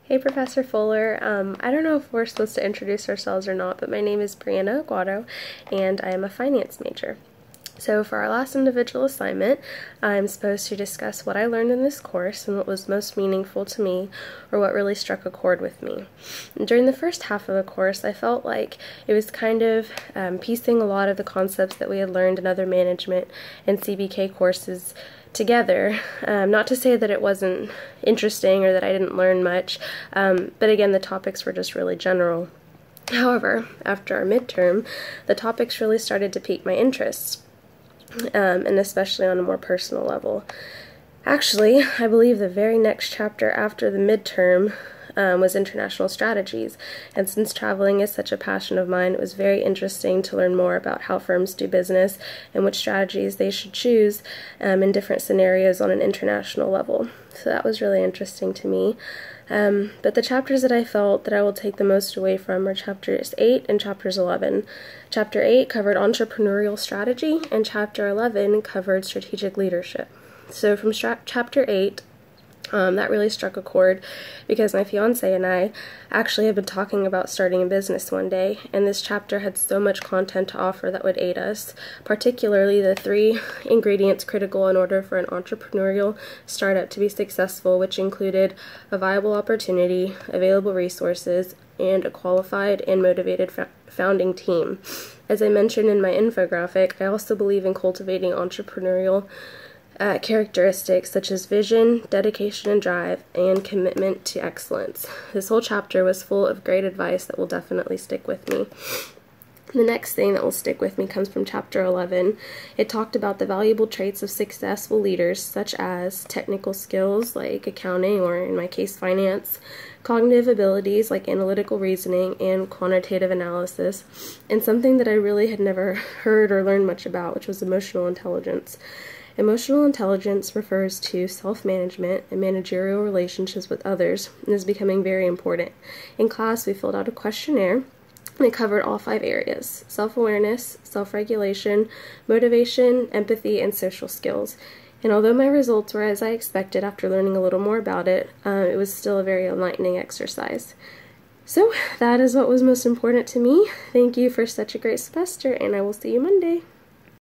Hey, Professor Fuller. I don't know if we're supposed to introduce ourselves or not, but my name is Brianna Aguado, and I am a finance major. So for our last individual assignment, I'm supposed to discuss what I learned in this course and what was most meaningful to me, or what really struck a chord with me. And during the first half of the course, I felt like it was kind of piecing a lot of the concepts that we had learned in other management and CBK courses together. Not to say that it wasn't interesting or that I didn't learn much, but again, the topics were just really general. However, after our midterm, the topics really started to pique my interest, and especially on a more personal level. Actually, I believe the very next chapter after the midterm was international strategies, and since traveling is such a passion of mine, it was very interesting to learn more about how firms do business and which strategies they should choose in different scenarios on an international level. So that was really interesting to me. But the chapters that I felt that I will take the most away from are chapters 8 and chapters 11. Chapter 8 covered entrepreneurial strategy, and chapter 11 covered strategic leadership. So from chapter 8, that really struck a chord because my fiance and I actually have been talking about starting a business one day, and this chapter had so much content to offer that would aid us, particularly the 3 ingredients critical in order for an entrepreneurial startup to be successful, which included a viable opportunity, available resources, and a qualified and motivated founding team. As I mentioned in my infographic, I also believe in cultivating entrepreneurial characteristics such as vision, dedication and drive, and commitment to excellence. This whole chapter was full of great advice that will definitely stick with me. The next thing that will stick with me comes from chapter 11. It talked about the valuable traits of successful leaders, such as technical skills like accounting, or in my case finance, cognitive abilities like analytical reasoning and quantitative analysis, and something that I really had never heard or learned much about, which was emotional intelligence. Emotional intelligence refers to self-management and managerial relationships with others and is becoming very important. In class, we filled out a questionnaire and it covered all 5 areas: self-awareness, self-regulation, motivation, empathy, and social skills. And although my results were as I expected after learning a little more about it, it was still a very enlightening exercise. So that is what was most important to me. Thank you for such a great semester, and I will see you Monday.